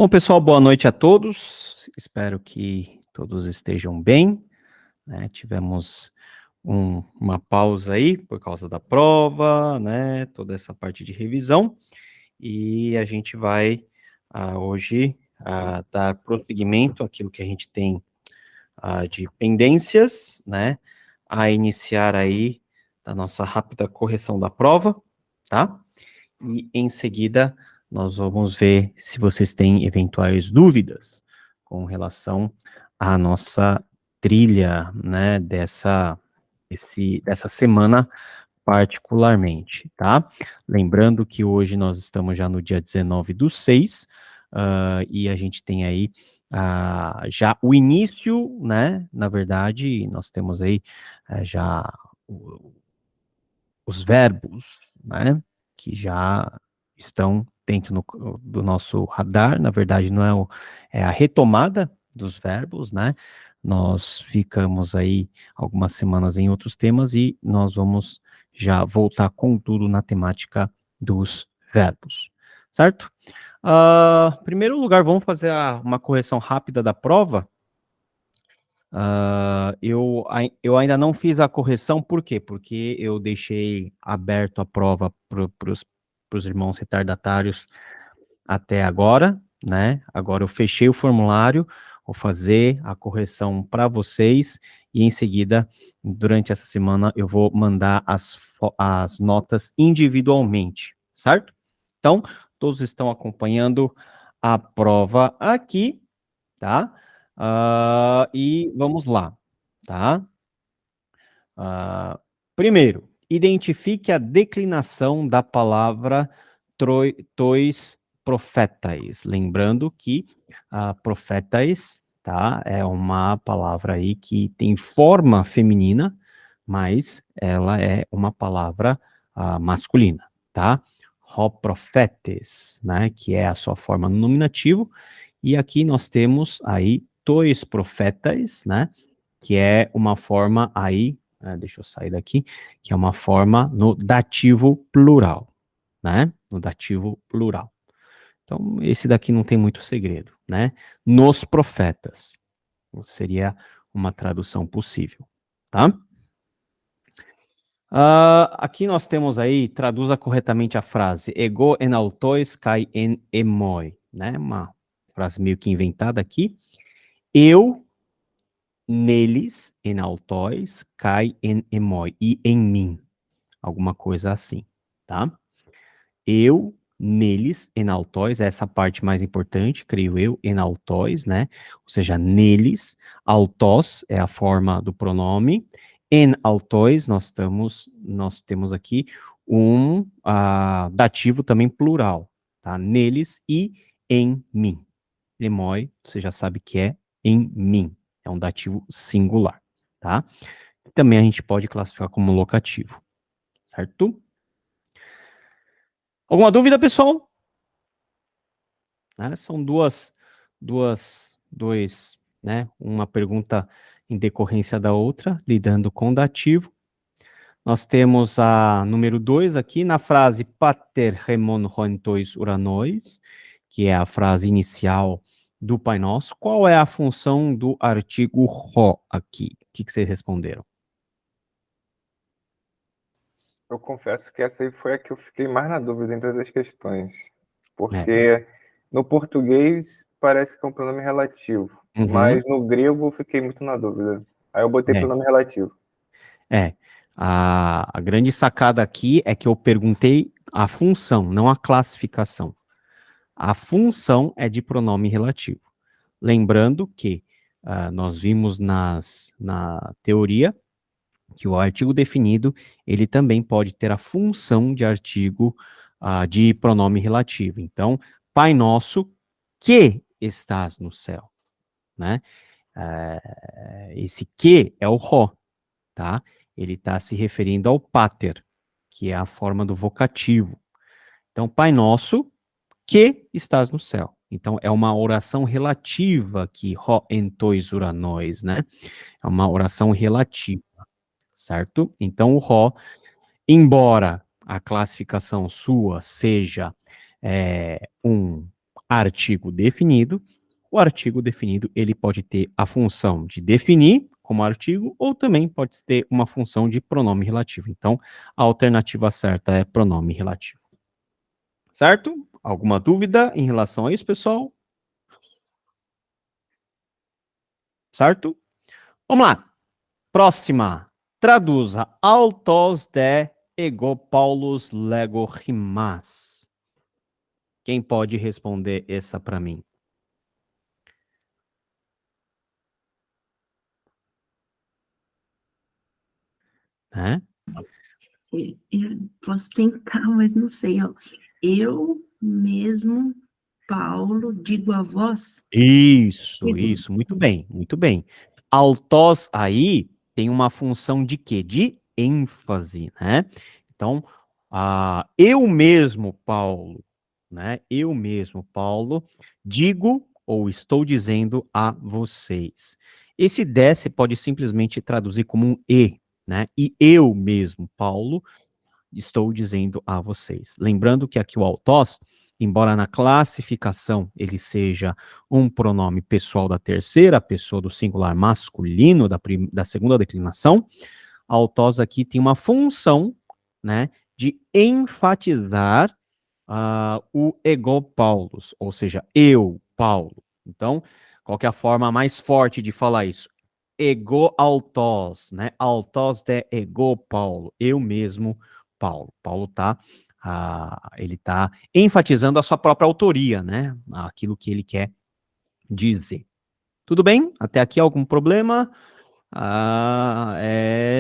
Bom, pessoal, boa noite a todos. Espero que todos estejam bem, né? Tivemos uma pausa aí por causa da prova, né? Toda essa parte de revisão. E a gente vai hoje dar prosseguimento àquilo que a gente tem de pendências, né? A iniciar aí a nossa rápida correção da prova, tá? E em seguida nós vamos ver se vocês têm eventuais dúvidas com relação à nossa trilha, né, dessa semana particularmente, tá? Lembrando que hoje nós estamos já no dia 19/6, e a gente tem aí já o início, né? Na verdade, nós temos aí já os verbos, né? Que já estão dentro do nosso radar. Na verdade, não é a retomada dos verbos, né? Nós ficamos aí algumas semanas em outros temas e nós vamos já voltar com tudo na temática dos verbos, certo? Em primeiro lugar, vamos fazer uma correção rápida da prova. Eu ainda não fiz a correção, por quê? Porque eu deixei aberto a prova para os irmãos retardatários até agora, né? Agora eu fechei o formulário, vou fazer a correção para vocês e em seguida, durante essa semana, eu vou mandar as notas individualmente, certo? Então, todos estão acompanhando a prova aqui, tá? E vamos lá, tá? Primeiro, identifique a declinação da palavra tois profetais. Lembrando que profetais, tá? É uma palavra aí que tem forma feminina, mas ela é uma palavra masculina, tá? Ho profetes, né? Que é a sua forma no nominativo. E aqui nós temos aí tois profetais, né? Que é uma forma aí, deixa eu sair daqui, que é uma forma no dativo plural, né? No dativo plural. Então, esse daqui não tem muito segredo, né? Nos profetas. Seria uma tradução possível, tá? Aqui nós temos aí, traduza corretamente a frase, ego en altois kai en emoi, né? Uma frase meio que inventada aqui. Eu neles, en altois, cai en emoi, e em mim, alguma coisa assim, tá? Eu, neles, en altois, essa parte mais importante, creio eu, en altois, né? Ou seja, neles, altos é a forma do pronome, en altois, nós temos aqui um dativo também plural, tá? Neles e em mim. Emoi, você já sabe que é em mim. É um dativo singular, tá? Também a gente pode classificar como locativo, certo? Alguma dúvida, pessoal? São né? Uma pergunta em decorrência da outra, lidando com dativo. Nós temos a número 2 aqui, na frase pater remon hontois uranois, que é a frase inicial do Pai Nosso. Qual é a função do artigo ro aqui? O que vocês responderam? Eu confesso que essa aí foi a que eu fiquei mais na dúvida entre as questões. É. Porque no português parece que é um pronome relativo, mas no grego eu fiquei muito na dúvida. Aí eu botei pronome relativo. A grande sacada aqui é que eu perguntei a função, não a classificação. A função é de pronome relativo. Lembrando que nós vimos na teoria que o artigo definido, ele também pode ter a função de artigo de pronome relativo. Então, Pai Nosso que estás no céu, né? Esse que é o ró, tá? Ele está se referindo ao pater, que é a forma do vocativo. Então, Pai Nosso que estás no céu. Então, é uma oração relativa aqui, ho entois uranóis, né? É uma oração relativa, certo? Então, o ró, embora a classificação sua seja um artigo definido. O artigo definido, ele pode ter a função de definir como artigo, ou também pode ter uma função de pronome relativo. Então, a alternativa certa é pronome relativo. Certo? Alguma dúvida em relação a isso, pessoal? Certo? Vamos lá. Próxima. Traduza. Altos de ego Paulus lego rimas. Quem pode responder essa para mim? Né? Eu posso tentar, mas não sei, ó. Eu mesmo, Paulo, digo a vós. Isso, Digo. muito bem, muito bem. Altos aí tem uma função de quê? De ênfase, né? Então, eu mesmo, Paulo, né? Eu mesmo, Paulo, digo ou estou dizendo a vocês. Esse desce pode simplesmente traduzir como um e, né? E eu mesmo, Paulo, estou dizendo a vocês. Lembrando que aqui o autós, embora na classificação ele seja um pronome pessoal da terceira pessoa do singular masculino da segunda declinação, autós aqui tem uma função, né, de enfatizar o ego Paulus, ou seja, eu, Paulo. Então, qual que é a forma mais forte de falar isso? Ego autós, né? Autós de ego Paulo, eu mesmo, Paulo. Paulo tá, ele tá enfatizando a sua própria autoria, né? Aquilo que ele quer dizer. Tudo bem? Até aqui algum problema?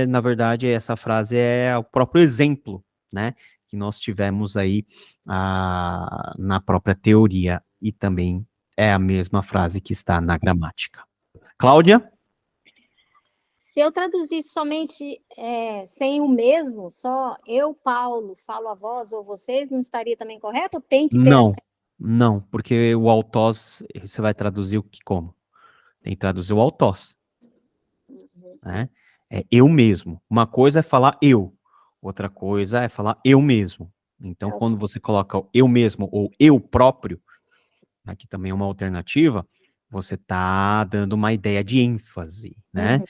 Na verdade, essa frase é o próprio exemplo, né, que nós tivemos aí na própria teoria, e também é a mesma frase que está na gramática. Cláudia? Se eu traduzir somente sem o mesmo, só eu, Paulo, falo a vós ou vocês, não estaria também correto? Ou tem que ter Não, essa? não, porque o autós, você vai traduzir o que como? Tem que traduzir o autós, né? É eu mesmo. Uma coisa é falar eu, outra coisa é falar eu mesmo. Então, quando você coloca o eu mesmo ou eu próprio, aqui também é uma alternativa, você está dando uma ideia de ênfase, né?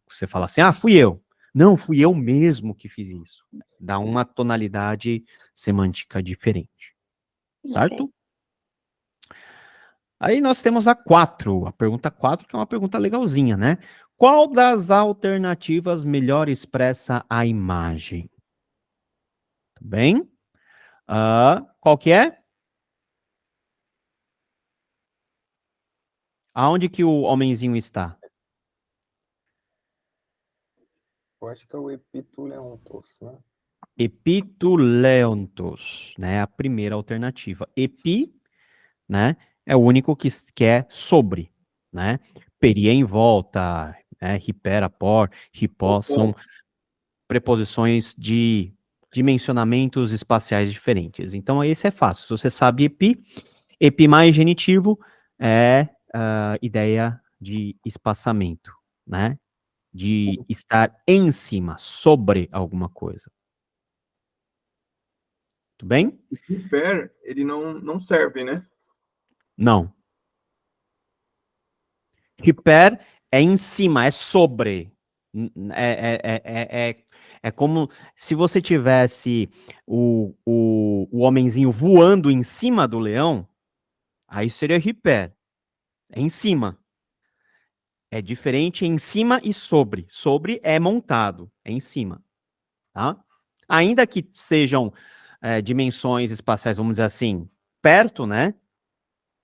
Você fala assim, fui eu. Não, fui eu mesmo que fiz isso. Dá uma tonalidade semântica diferente, certo? Ok. Aí nós temos a pergunta 4, que é uma pergunta legalzinha, né? Qual das alternativas melhor expressa a imagem? Tudo bem? Qual que é? Aonde que o homenzinho está? Eu acho que é o epituleontos, né? Epituleontos, né? A primeira alternativa. Epi, né? É o único que é sobre, né? Peri é em volta, né? Hipera, por, hipó, são preposições de dimensionamentos espaciais diferentes. Então, esse é fácil. Se você sabe epi mais genitivo é a ideia de espaçamento, né? De estar em cima, sobre alguma coisa. Tudo bem? Hiper, ele não serve, né? Não. Hiper é em cima, é sobre. É como se você tivesse o homenzinho voando em cima do leão, aí seria hiper. É em cima. É diferente em cima e sobre. Sobre é montado, é em cima. Tá? Ainda que sejam dimensões espaciais, vamos dizer assim, perto, né?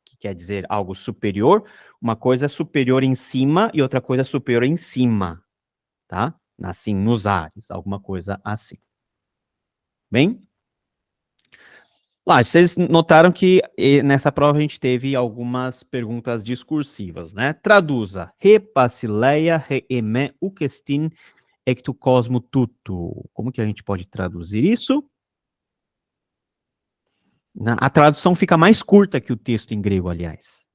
Que quer dizer algo superior, uma coisa é superior em cima e outra coisa é superior em cima, tá? Assim, nos ares, alguma coisa assim. Bem? Lá, vocês notaram que nessa prova a gente teve algumas perguntas discursivas, né? Traduza. Repasileia reeme ukestin ectu cosmo tutu. Como que a gente pode traduzir isso? A tradução fica mais curta que o texto em grego, aliás.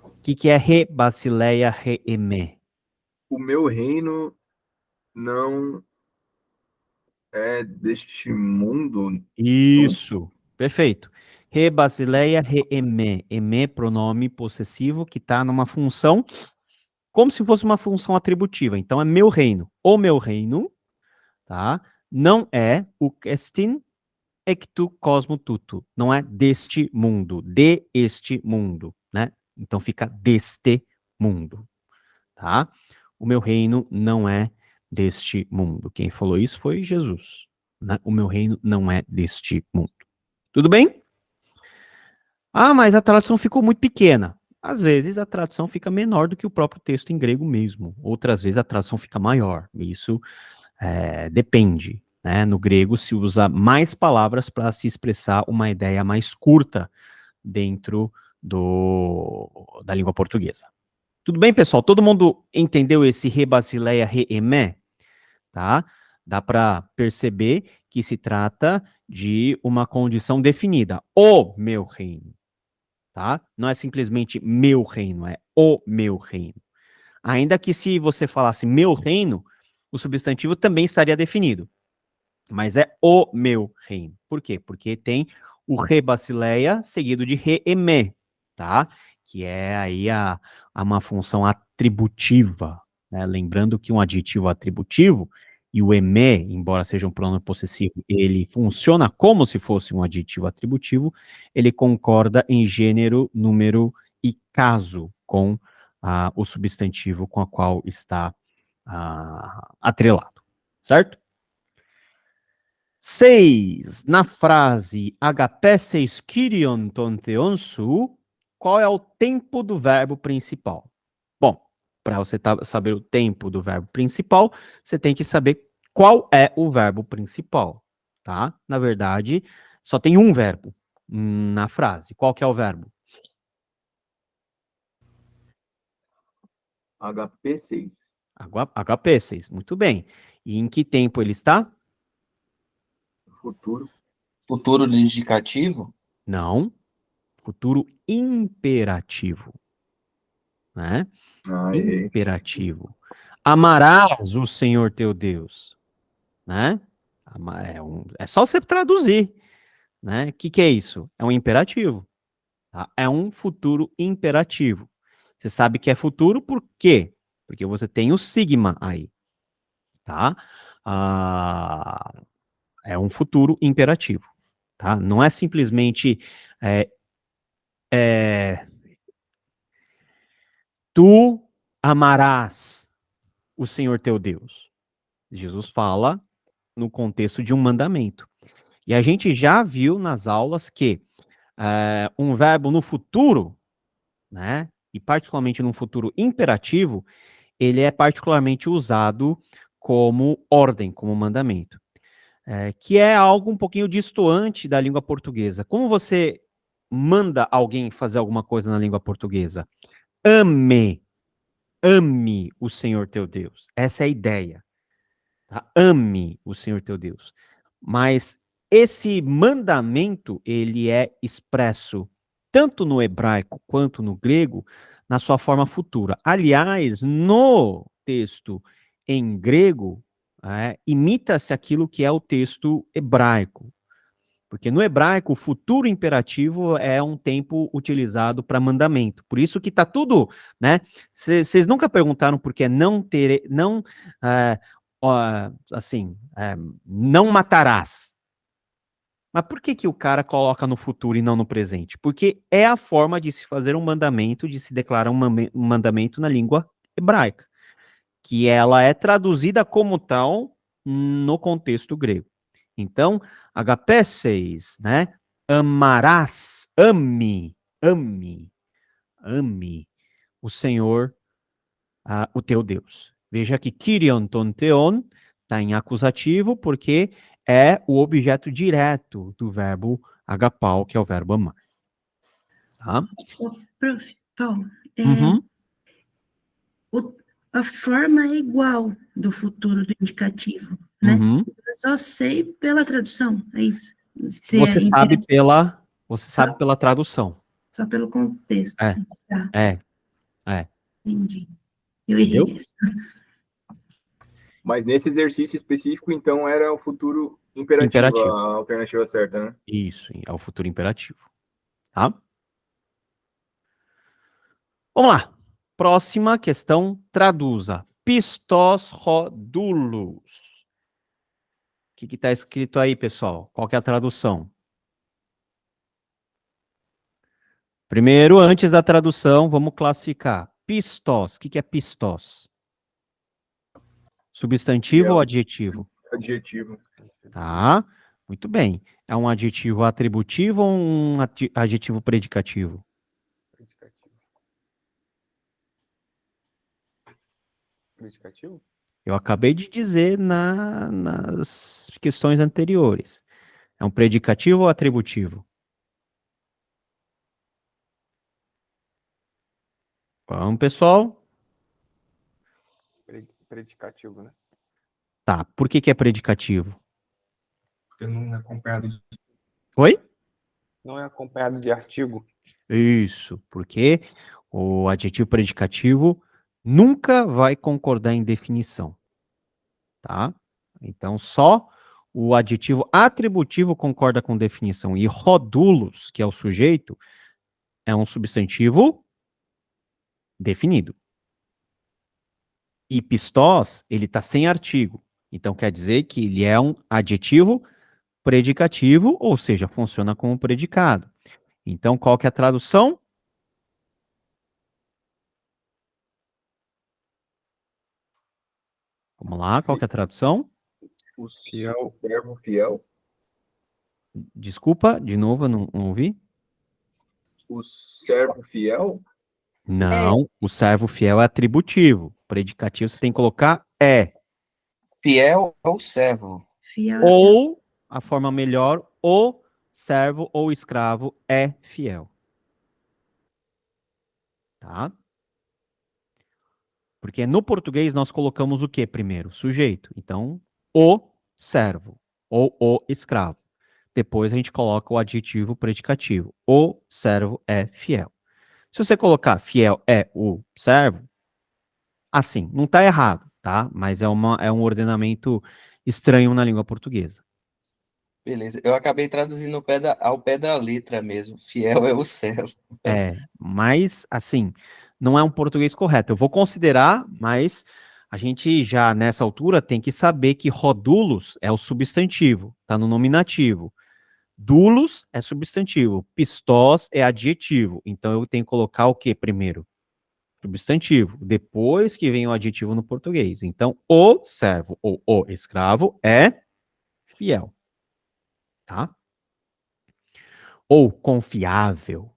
O que é rebasileia reeme? O meu reino não é deste mundo. Isso, Perfeito. Re basileia, re eme. Eme, pronome possessivo que está numa função como se fosse uma função atributiva. Então, é meu reino. O meu reino, tá? Não é o estin ectu cosmo tutu. Não é deste mundo. De este mundo, né? Então, fica deste mundo, tá? O meu reino não é deste mundo. Quem falou isso foi Jesus, né? O meu reino não é deste mundo. Tudo bem? Ah, mas a tradução ficou muito pequena. Às vezes a tradução fica menor do que o próprio texto em grego mesmo. Outras vezes a tradução fica maior. Isso depende, né? No grego se usa mais palavras para se expressar uma ideia mais curta dentro da língua portuguesa. Tudo bem, pessoal? Todo mundo entendeu esse re basileia, re emé? Tá? Dá para perceber que se trata de uma condição definida. O meu reino. Tá? Não é simplesmente meu reino, é o meu reino. Ainda que se você falasse meu reino, o substantivo também estaria definido. Mas é o meu reino. Por quê? Porque tem o re basileia seguido de re emé, tá? Que é aí uma função atributiva, né? Lembrando que um adjetivo atributivo e o emé, embora seja um pronome possessivo, ele funciona como se fosse um adjetivo atributivo, ele concorda em gênero, número e caso com o substantivo com a qual está atrelado, certo? 6. Na frase agapesseis kyrion ton theonsu, qual é o tempo do verbo principal? Bom, para você saber o tempo do verbo principal, você tem que saber qual é o verbo principal, tá? Na verdade, só tem um verbo na frase. Qual que é o verbo? HP6. HP6, muito bem. E em que tempo ele está? Futuro. Futuro indicativo? Não. Futuro imperativo, né? Errei. Imperativo. Amarás o Senhor teu Deus, né? É só você traduzir, né? O que é isso? É um imperativo, tá? É um futuro imperativo. Você sabe que é futuro por quê? Porque você tem o sigma aí, tá? É um futuro imperativo, tá? Não é simplesmente tu amarás o Senhor teu Deus. Jesus fala no contexto de um mandamento. E a gente já viu nas aulas que um verbo no futuro, né, e particularmente num futuro imperativo, ele é particularmente usado como ordem, como mandamento, que é algo um pouquinho distoante da língua portuguesa. Como você manda alguém fazer alguma coisa na língua portuguesa? Ame o Senhor teu Deus. Essa é a ideia. Tá? Ame o Senhor teu Deus. Mas esse mandamento, ele é expresso tanto no hebraico quanto no grego, na sua forma futura. Aliás, no texto em grego, imita-se aquilo que é o texto hebraico. Porque no hebraico, o futuro imperativo é um tempo utilizado para mandamento. Por isso que está tudo, né? Vocês nunca perguntaram por que não ter, não, não matarás. Mas por que o cara coloca no futuro e não no presente? Porque é a forma de se fazer um mandamento, de se declarar um mandamento na língua hebraica, que ela é traduzida como tal no contexto grego. Então, HP6, né? Amarás, ame o Senhor, o teu Deus. Veja que Kyrion ton theon está em acusativo porque é o objeto direto do verbo agapau, que é o verbo amar. Tá? Prof, Paulo, Uhum. a forma é igual do futuro do indicativo, né? Uhum. Eu só sei pela tradução, é isso? Você sabe pela tradução. Só pelo contexto, assim. Tá, entendi. Eu Entendeu? errei essa. Mas nesse exercício específico, então, era o futuro Imperativo, Imperativo. a alternativa certa, né? Isso, é o futuro imperativo. Tá? Vamos lá. Próxima questão, traduza. Pistos rodulos. O que está escrito aí, pessoal? Qual que é a tradução? Primeiro, antes da tradução, vamos classificar. Pistos. O que é pistos? Substantivo ou adjetivo? Adjetivo. Tá, muito bem. É um adjetivo atributivo ou um adjetivo predicativo? Predicativo? Eu acabei de dizer nas questões anteriores. É um predicativo ou atributivo? Vamos, pessoal? Predicativo, né? Tá, por que é predicativo? Porque não é acompanhado de... Oi? Não é acompanhado de artigo. Isso, porque o adjetivo predicativo nunca vai concordar em definição, tá? Então, só o adjetivo atributivo concorda com definição. E rodulos, que é o sujeito, é um substantivo definido. E pistós, ele está sem artigo. Então, quer dizer que ele é um adjetivo predicativo, ou seja, funciona como predicado. Então, qual que é a tradução? Vamos lá, qual que é a tradução? O servo fiel. Desculpa, de novo, eu não ouvi. O servo fiel. Não, o servo fiel é atributivo. Predicativo você tem que colocar é. Fiel ao servo. Fiel. Ou, a forma melhor, o servo ou escravo é fiel. Tá? Porque no português nós colocamos o que primeiro? Sujeito. Então, o servo ou o escravo. Depois a gente coloca o adjetivo predicativo. O servo é fiel. Se você colocar fiel é o servo, assim, não está errado, tá? Mas é um ordenamento estranho na língua portuguesa. Beleza. Eu acabei traduzindo ao pé da letra mesmo. Fiel é o servo. Mas, assim, não é um português correto. Eu vou considerar, mas a gente já, nessa altura, tem que saber que rodulos é o substantivo, tá no nominativo. Dulos é substantivo, pistós é adjetivo. Então, eu tenho que colocar o que primeiro? Substantivo. Depois que vem o adjetivo no português. Então, o servo ou o escravo é fiel. Tá? Ou confiável,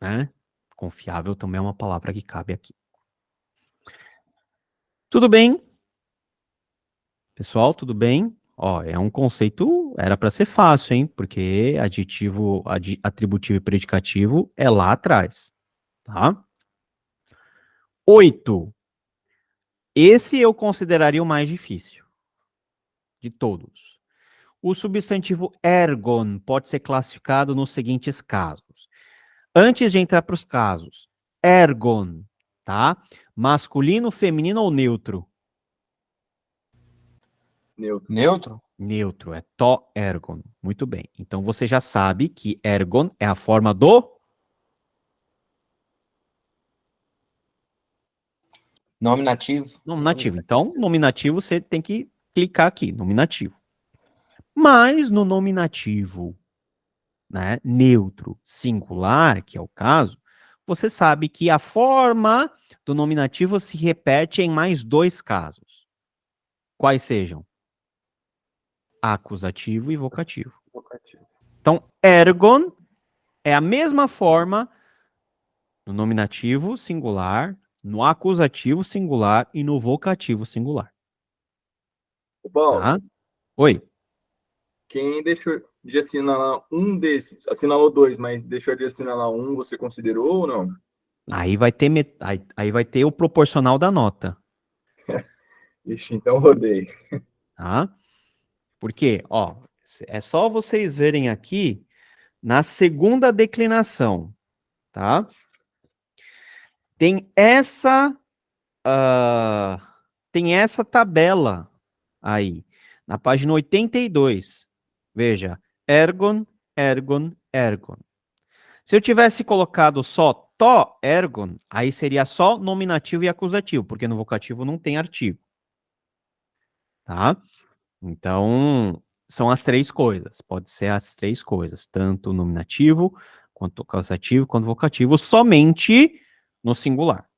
né? Confiável também é uma palavra que cabe aqui. Tudo bem? Pessoal, tudo bem? Ó, é um conceito, era para ser fácil, hein? Porque adjetivo, atributivo e predicativo é lá atrás, tá? 8. Esse eu consideraria o mais difícil de todos. O substantivo ergon pode ser classificado nos seguintes casos. Antes de entrar para os casos, ergon, tá? Masculino, feminino ou neutro? Neutro. Neutro? Neutro, é to ergon. Muito bem. Então você já sabe que ergon é a forma do Nominativo? nominativo. Então, nominativo você tem que clicar aqui, nominativo. Mas no nominativo, né, neutro, singular, que é o caso, você sabe que a forma do nominativo se repete em mais 2 casos. Quais sejam? Acusativo e vocativo. Então, ergon é a mesma forma no nominativo singular, no acusativo singular e no vocativo singular. Paulo, Tá? Oi. quem deixou de assinalar um desses, assinalou 2, mas deixou de assinalar um, você considerou ou não? Aí vai ter aí vai ter o proporcional da nota, Ixi, então rodei. tá? Porque, ó, é só vocês verem aqui na segunda declinação, tá? Tem essa tabela aí. Na página 82. Veja, ergon, ergon, ergon. Se eu tivesse colocado só to ergon, aí seria só nominativo e acusativo, porque no vocativo não tem artigo. Tá? Então, são as três coisas. Pode ser as três coisas, tanto o nominativo, quanto o causativo, quanto o vocativo, somente no singular.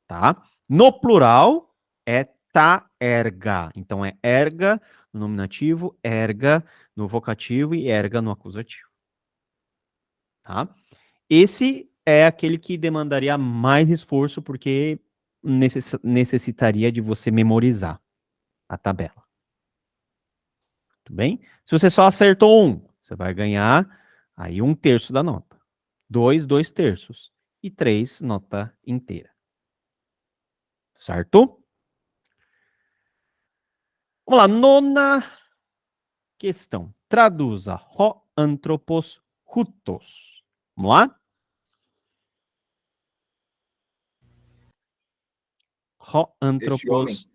Tá? No plural, é ta erga. Então, é erga no nominativo, erga no vocativo e erga no acusativo. Tá? Esse é aquele que demandaria mais esforço, porque necessitaria de você memorizar a tabela. Tudo bem? Se você só acertou um, você vai ganhar aí 1/3 da nota. 2, 2/3. E 3, nota inteira. Certo? Vamos lá, nona questão. Traduza ho anthropos hutos. Vamos lá? Ho anthropos...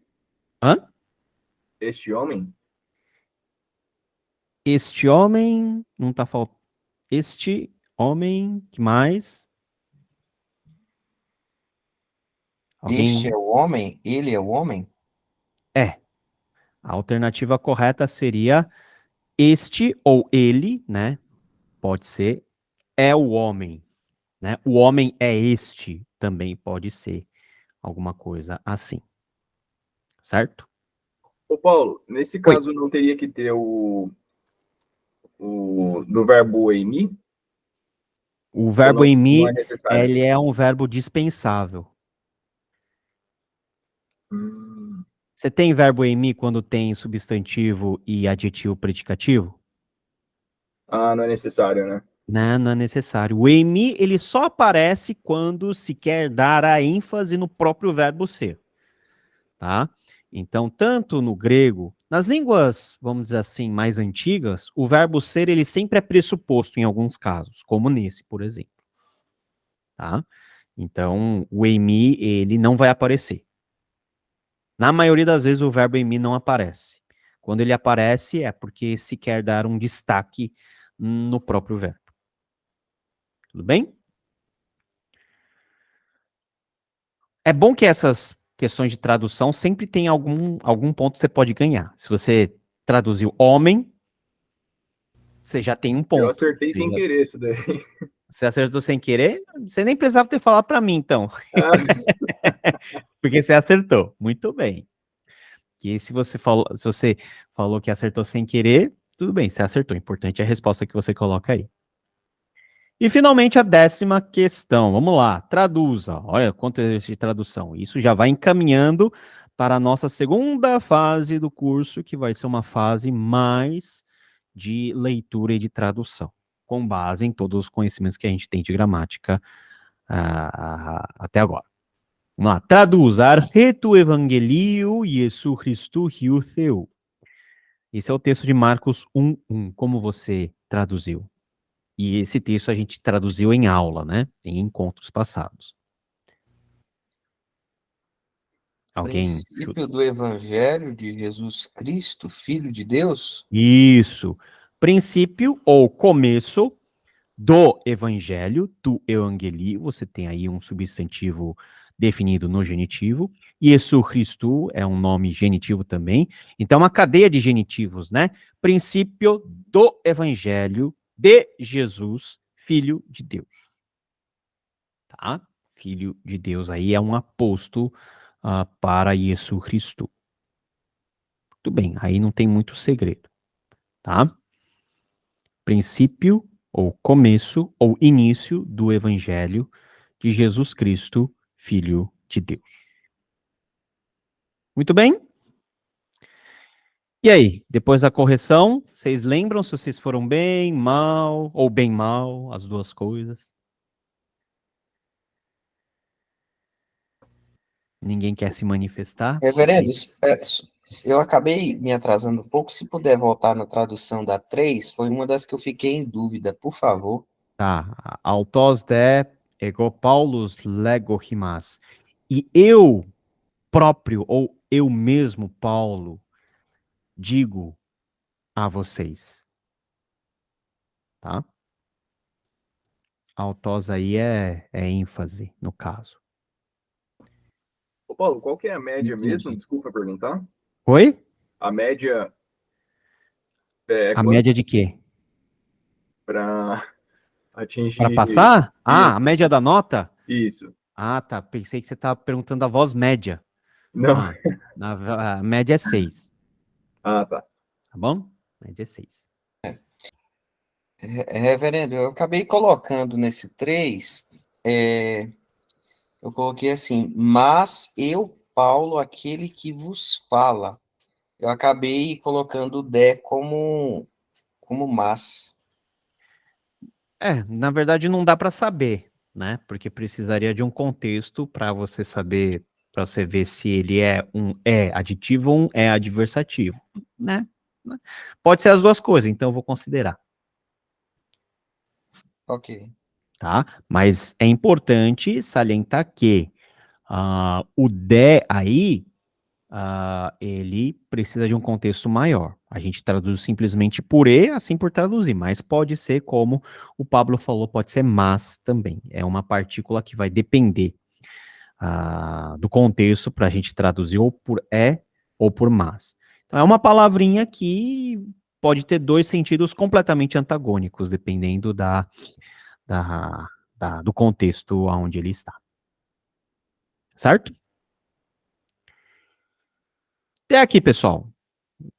Hã? Este homem? Este homem... Não tá faltando... Este homem... Que mais? Alguém... Este é o homem? Ele é o homem? É. A alternativa correta seria este ou ele, né? Pode ser, é o homem, né? O homem é este, também pode ser alguma coisa assim. Certo? Ô, Paulo, nesse caso não teria que ter o do verbo emi? O verbo Não é emi, necessário? ele é um verbo dispensável. Você tem verbo emi quando tem substantivo e adjetivo predicativo? Ah, não é necessário, né? Não é necessário. O emi, ele só aparece quando se quer dar a ênfase no próprio verbo ser. Tá? Então, tanto no grego, nas línguas, vamos dizer assim, mais antigas, o verbo ser, ele sempre é pressuposto em alguns casos, como nesse, por exemplo. Tá? Então, o emi, ele não vai aparecer. Na maioria das vezes, o verbo emi não aparece. Quando ele aparece, é porque se quer dar um destaque no próprio verbo. Tudo bem? É bom que essas questões de tradução sempre tem algum ponto que você pode ganhar. Se você traduziu homem, você já tem um ponto. Eu acertei sem querer isso daí. Você acertou sem querer? Você nem precisava ter falado para mim, então. Ah. Porque você acertou. Muito bem. Que se você falou que acertou sem querer, tudo bem, você acertou. O importante é a resposta que você coloca aí. E finalmente a 10ª questão. Vamos lá, traduza. Olha quanto exercício de tradução. Isso já vai encaminhando para a nossa segunda fase do curso, que vai ser uma fase mais de leitura e de tradução, com base em todos os conhecimentos que a gente tem de gramática até agora. Vamos lá, traduza. Arretu evangelio Iesu Christu riu Theu. Esse é o texto de Marcos 1:1. Como você traduziu? E esse texto a gente traduziu em aula, né? Em encontros passados. Alguém? Princípio do Evangelho de Jesus Cristo, Filho de Deus? Isso. Princípio ou começo do Evangelho, do Evangelii. Você tem aí um substantivo definido no genitivo. Iesu Christu é um nome genitivo também. Então, uma cadeia de genitivos, né? Princípio do Evangelho de Jesus, Filho de Deus. Tá? Filho de Deus aí é um aposto para Iesu Christu. Tudo bem, aí não tem muito segredo. Tá? Princípio ou começo ou início do Evangelho de Jesus Cristo, Filho de Deus. Muito bem? E aí, depois da correção, vocês lembram se vocês foram bem, mal, ou bem mal, as duas coisas? Ninguém quer se manifestar? Reverendo, eu acabei me atrasando um pouco. Se puder voltar na tradução da 3, foi uma das que eu fiquei em dúvida, por favor. Tá, autos de ego Paulus legohimas. E eu próprio, ou eu mesmo, Paulo, digo a vocês. Tá? Autós aí é ênfase, no caso. Ô, Paulo, qual que é a média Entendi. mesmo? Desculpa perguntar. Oi? A média é A quanto média de quê? para atingir Para passar? Ah, a isso? média da nota? Isso. Ah, tá. Pensei que você estava perguntando a voz média. Não. Ah, a média é 6. Ah, tá. Tá bom? Média é 6. Reverendo, eu acabei colocando nesse 3, eu coloquei assim, mas eu, Paulo, aquele que vos fala. Eu acabei colocando o de como mas. Na verdade não dá para saber, né? Porque precisaria de um contexto para você saber, para você ver se ele é um aditivo ou um adversativo, né? Pode ser as duas coisas, então eu vou considerar, Ok. tá? Mas é importante salientar que o de aí, ele precisa de um contexto maior. A gente traduz simplesmente por assim por traduzir, mas pode ser como o Pablo falou, pode ser mas também. É uma partícula que vai depender do contexto para a gente traduzir ou por ou por mas. Então é uma palavrinha que pode ter dois sentidos completamente antagônicos, dependendo do contexto onde ele está. Certo? Até aqui, pessoal.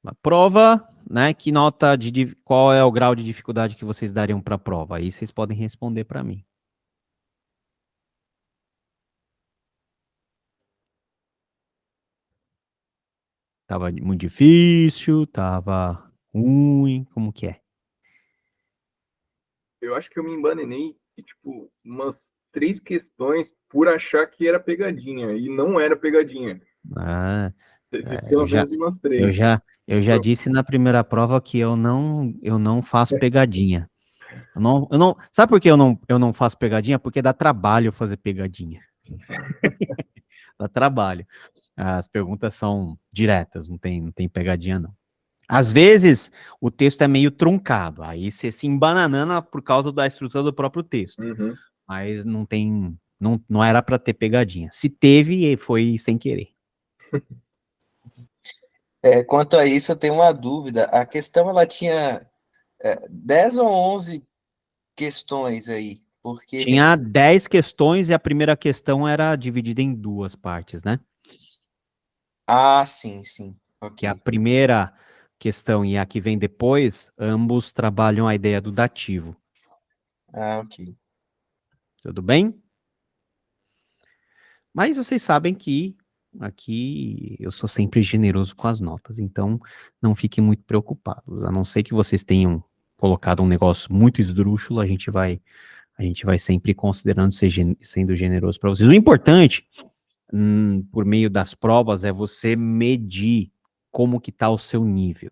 A prova, né? Que nota qual é o grau de dificuldade que vocês dariam para a prova? Aí vocês podem responder para mim. Tava muito difícil, tava ruim, como que é? Eu acho que eu me embananei e, tipo, umas 3 questões por achar que era pegadinha. E não era pegadinha. Ah, Pelo menos umas 3. eu já disse na primeira prova que eu não faço pegadinha. Sabe por que eu não faço pegadinha? Porque dá trabalho fazer pegadinha. Dá trabalho. As perguntas são diretas, não tem pegadinha, não. Às vezes, o texto é meio truncado, aí você se embananana por causa da estrutura do próprio texto. Uhum. Mas não era para ter pegadinha. Se teve, foi sem querer. Quanto a isso, eu tenho uma dúvida. A questão, ela tinha 10 ou 11 questões aí, porque... Tinha 10 questões e a primeira questão era dividida em duas partes, né? Ah, sim, Que a ok. primeira questão e a que vem depois, ambos trabalham a ideia do dativo. Ah, ok. Tudo bem? Mas vocês sabem que aqui eu sou sempre generoso com as notas, então não fiquem muito preocupados. A não ser que vocês tenham colocado um negócio muito esdrúxulo, a gente vai sempre considerando sendo generoso para vocês. O importante, por meio das provas, é você medir como que está o seu nível.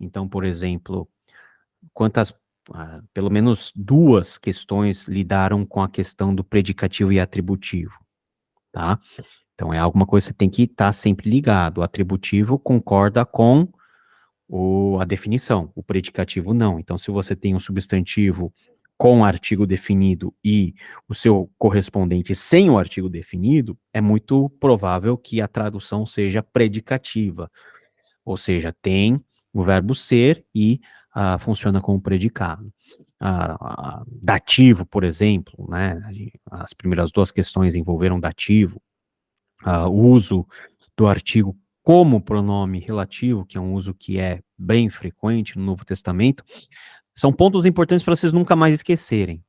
Então, por exemplo, pelo menos 2 questões lidaram com a questão do predicativo e atributivo, tá? Então, é alguma coisa que você tem que estar sempre ligado. O atributivo concorda com a definição, o predicativo não. Então, se você tem um substantivo com artigo definido e o seu correspondente sem o artigo definido, é muito provável que a tradução seja predicativa. Ou seja, tem o verbo ser e funciona como predicado. Dativo, por exemplo, né? As primeiras 2 questões envolveram dativo. O uso do artigo como pronome relativo, que é um uso que é bem frequente no Novo Testamento, são pontos importantes para vocês nunca mais esquecerem,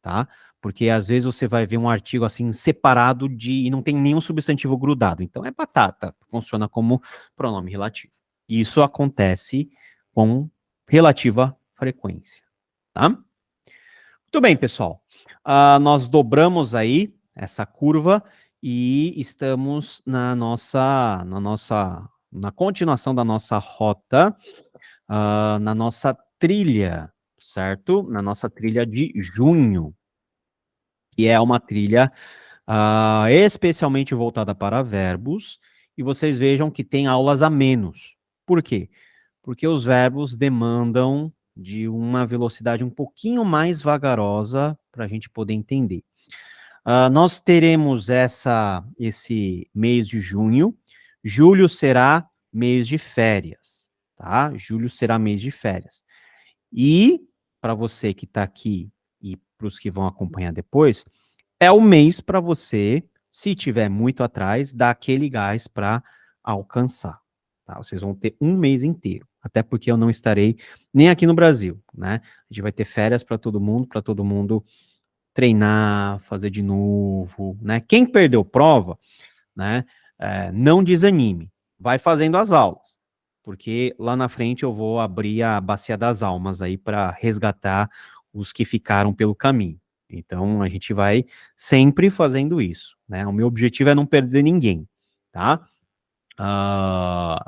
tá? Porque às vezes você vai ver um artigo assim separado e não tem nenhum substantivo grudado. Então é batata, funciona como pronome relativo. E isso acontece com relativa frequência, tá? Muito bem, pessoal. Nós dobramos aí essa curva e estamos na continuação da nossa rota, na nossa trilha, certo? Na nossa trilha de junho, que é uma trilha especialmente voltada para verbos, e vocês vejam que tem aulas a menos. Por quê? porque os verbos demandam de uma velocidade um pouquinho mais vagarosa para a gente poder entender. Nós teremos esse mês de junho. Julho será mês de férias, tá? Julho será mês de férias. E, para você que está aqui e para os que vão acompanhar depois, é o mês para você, se tiver muito atrás, dar aquele gás para alcançar. Tá? Vocês vão ter um mês inteiro, até porque eu não estarei nem aqui no Brasil, né? A gente vai ter férias para todo mundo treinar, fazer de novo, né? Quem perdeu prova, né? Não desanime, vai fazendo as aulas, porque lá na frente eu vou abrir a bacia das almas aí para resgatar os que ficaram pelo caminho. Então a gente vai sempre fazendo isso, né? O meu objetivo é não perder ninguém, tá?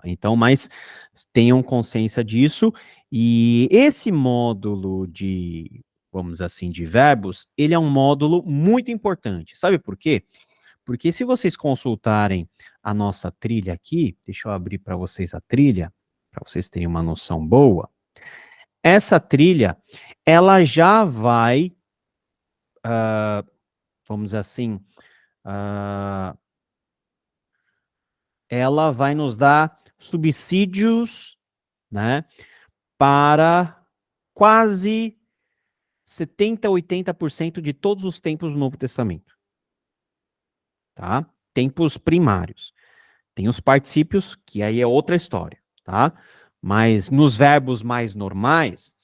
Então, mas tenham consciência disso, e esse módulo de, vamos assim, de verbos, ele é um módulo muito importante. Sabe por quê? Porque se vocês consultarem a nossa trilha aqui, deixa eu abrir para vocês a trilha, para vocês terem uma noção boa. Essa trilha, ela já vai, vamos dizer assim, ela vai nos dar subsídios, né, para quase 70, 80% de todos os tempos do Novo Testamento. Tá? Tempos primários. Tem os particípios, que aí é outra história, tá? Mas nos verbos mais normais,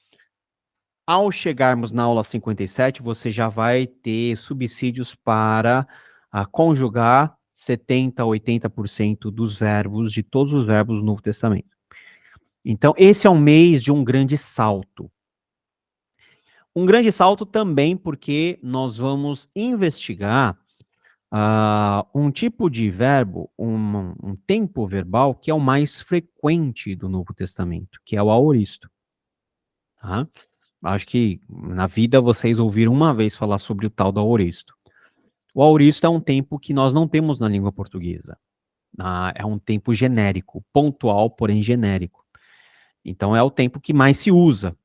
ao chegarmos na aula 57, você já vai ter subsídios para conjugar 70, 80% dos verbos, de todos os verbos do Novo Testamento. Então, esse é um mês de um grande salto. Um grande salto também porque nós vamos investigar um tipo de verbo, um tempo verbal que é o mais frequente do Novo Testamento, que é o aoristo. Tá? Acho que na vida vocês ouviram uma vez falar sobre o tal do aoristo. O aoristo é um tempo que nós não temos na língua portuguesa. É um tempo genérico, pontual, porém genérico. Então é o tempo que mais se usa,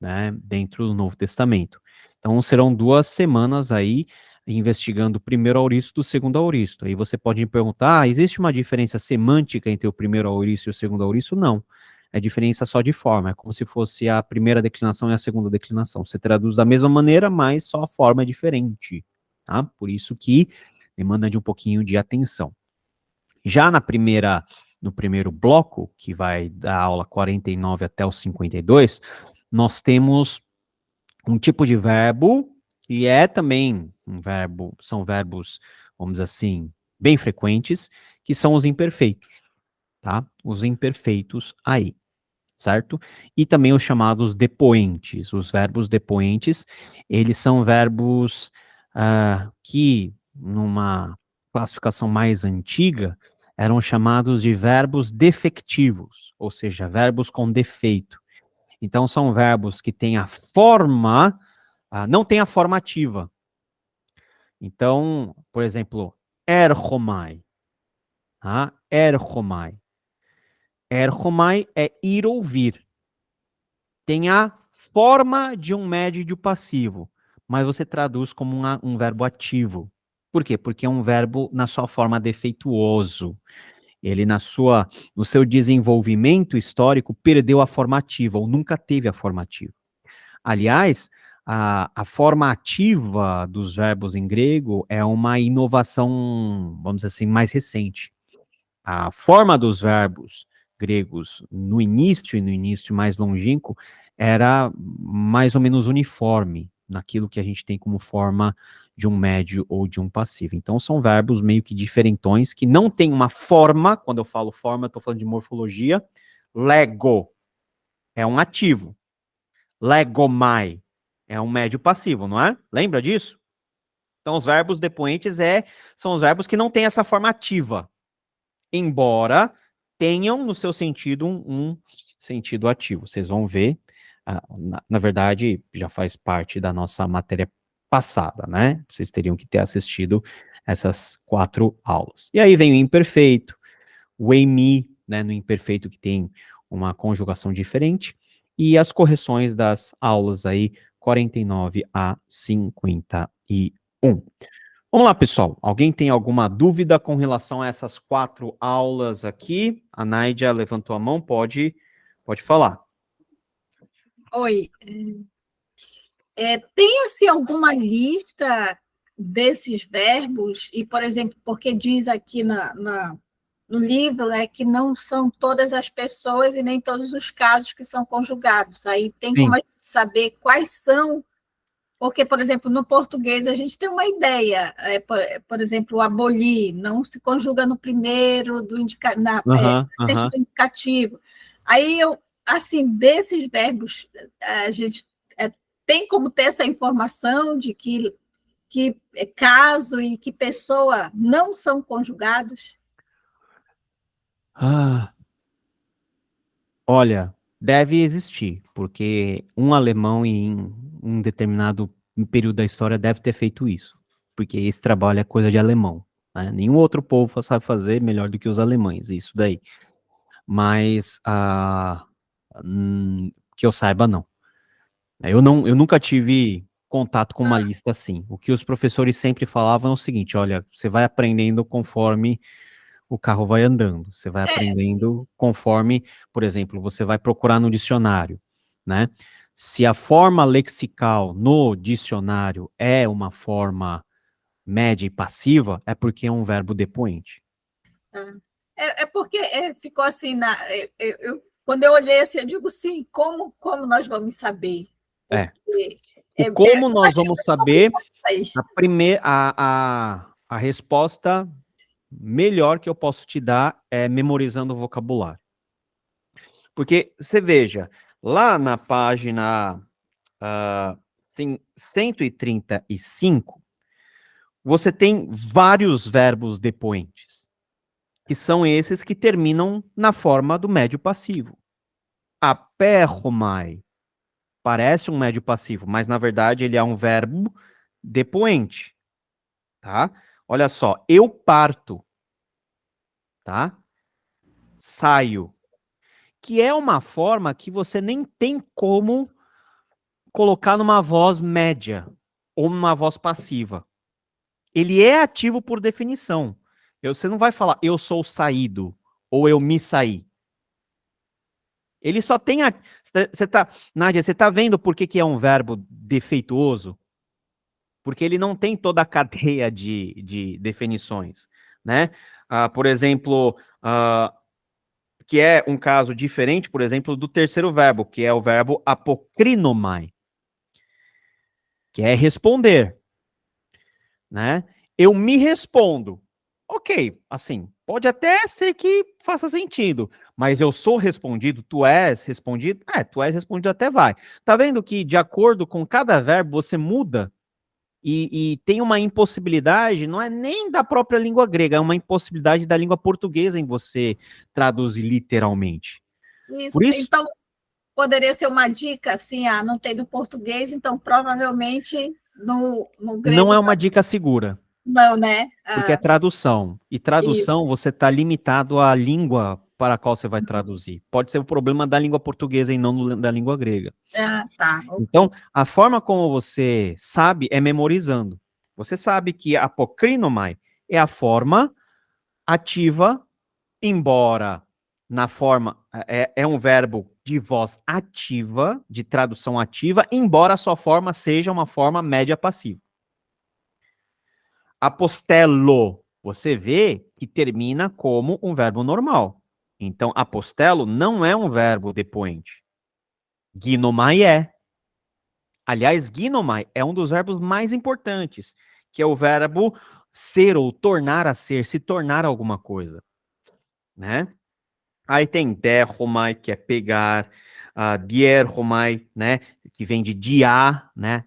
né, dentro do Novo Testamento. Então serão 2 semanas aí investigando o primeiro aoristo do segundo aoristo. Aí você pode me perguntar, existe uma diferença semântica entre o primeiro aoristo e o segundo aoristo? Não. É diferença só de forma, é como se fosse a primeira declinação e a segunda declinação. Você traduz da mesma maneira, mas só a forma é diferente, tá? Por isso que demanda de um pouquinho de atenção. Já no primeiro bloco, que vai da aula 49 até o 52, nós temos um tipo de verbo que é também são verbos, vamos dizer assim, bem frequentes, que são os imperfeitos, tá? Os imperfeitos aí, certo? E também os chamados depoentes. Os verbos depoentes, eles são verbos que, numa classificação mais antiga, eram chamados de verbos defectivos, ou seja, verbos com defeito. Então, são verbos que têm a forma, não tem a forma ativa. Então, por exemplo, erchomai. Erchomai. Erchomai é ir ouvir. Tem a forma de um médio passivo, mas você traduz como um verbo ativo. Por quê? Porque é um verbo na sua forma defeituoso. Ele, no seu desenvolvimento histórico, perdeu a forma ativa, ou nunca teve a forma ativa. Aliás, a forma ativa dos verbos em grego é uma inovação, vamos dizer assim, mais recente. A forma dos verbos gregos no início mais longínquo, era mais ou menos uniforme naquilo que a gente tem como forma de um médio ou de um passivo. Então, são verbos meio que diferentões, que não tem uma forma. Quando eu falo forma, eu estou falando de morfologia. Lego é um ativo. Legomai é um médio passivo, não é? Lembra disso? Então, os verbos depoentes são os verbos que não têm essa forma ativa, embora tenham no seu sentido um sentido ativo. Vocês vão ver, na verdade, já faz parte da nossa matéria passada, né? Vocês teriam que ter assistido essas 4 aulas. E aí vem o imperfeito, o emi, né, no imperfeito que tem uma conjugação diferente, e as correções das aulas aí 49 a 51. Vamos lá, pessoal. Alguém tem alguma dúvida com relação a essas 4 aulas aqui? A Nádia levantou a mão, pode falar. Oi. Tem, assim, alguma lista desses verbos? E, por exemplo, porque diz aqui no livro, né, que não são todas as pessoas e nem todos os casos que são conjugados. Aí tem como a gente saber quais são. Porque, por exemplo, no português a gente tem uma ideia, por exemplo, o abolir não se conjuga no primeiro do presente do indicativo. Aí, assim, desses verbos, a gente tem como ter essa informação de que caso e que pessoa não são conjugados? Olha, deve existir, porque um alemão em um determinado período da história deve ter feito isso, porque esse trabalho é coisa de alemão, né? Nenhum outro povo sabe fazer melhor do que os alemães, isso daí. Mas, que eu saiba, não. Eu nunca tive contato com uma lista assim. O que os professores sempre falavam é o seguinte: olha, você vai aprendendo conforme o carro vai andando, você vai aprendendo conforme, por exemplo, você vai procurar no dicionário, né? Se a forma lexical no dicionário é uma forma média e passiva, é porque é um verbo depoente. Porque ficou assim, quando eu olhei assim, eu digo, sim, como nós vamos saber? Como nós vamos saber, a resposta melhor que eu posso te dar é memorizando o vocabulário. Porque, você veja, lá na página 135, você tem vários verbos depoentes, que são esses que terminam na forma do médio passivo. Aperromai parece um médio passivo, mas na verdade ele é um verbo depoente, tá? Olha só, eu parto, tá? Saio, que é uma forma que você nem tem como colocar numa voz média ou numa voz passiva. Ele é ativo por definição. Você não vai falar eu sou saído ou eu me saí. Ele só tem Nádia, você tá vendo por que é um verbo defeituoso? Porque ele não tem toda a cadeia de definições, né? Por exemplo, que é um caso diferente, por exemplo, do terceiro verbo, que é o verbo apokrinomai, que é responder, né? Eu me respondo. Ok, assim, pode até ser que faça sentido, mas eu sou respondido, tu és respondido? Tu és respondido até vai. Tá vendo que de acordo com cada verbo você muda e tem uma impossibilidade, não é nem da própria língua grega, é uma impossibilidade da língua portuguesa em você traduzir literalmente. Isso. Por isso, então, poderia ser uma dica, assim, não tem no português, então provavelmente no grego... Não é uma dica segura. Não, né? Porque é tradução. E tradução, isso, você está limitado à língua para a qual você vai traduzir. Pode ser o problema da língua portuguesa e não da língua grega. Tá. Então, a forma como você sabe é memorizando. Você sabe que apokrinomai é a forma ativa, embora na forma... É um verbo de voz ativa, de tradução ativa, embora a sua forma seja uma forma média passiva. Apostelo, você vê que termina como um verbo normal. Então, apostelo não é um verbo depoente. Ginomai é. Aliás, ginomai é um dos verbos mais importantes, que é o verbo ser ou tornar a ser, se tornar alguma coisa, né? Aí tem derromai, que é pegar, dierromai, né, que vem de dia, né,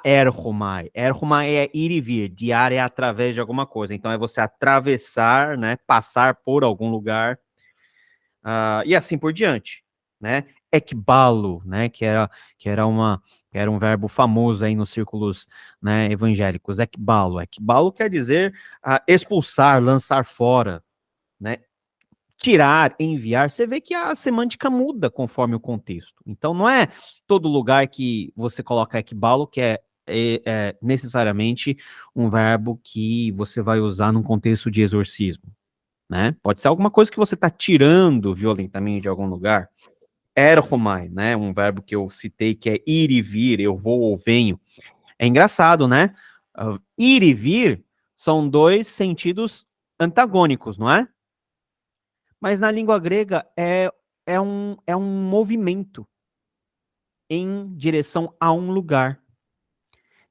erromai. Erromai é ir e vir, diar é através de alguma coisa. Então é você atravessar, né, passar por algum lugar, e assim por diante, né. Ekbalo, né, que era um verbo famoso aí nos círculos, né, evangélicos. Ekbalo quer dizer expulsar, lançar fora, né. tirar, enviar, você vê que a semântica muda conforme o contexto. Então, não é todo lugar que você coloca ekbalo que é necessariamente um verbo que você vai usar num contexto de exorcismo, né? Pode ser alguma coisa que você está tirando violentamente de algum lugar. Erhomai, né? Um verbo que eu citei que é ir e vir, eu vou ou venho. É engraçado, né? Ir e vir são dois sentidos antagônicos, não é? Mas na língua grega é um movimento em direção a um lugar.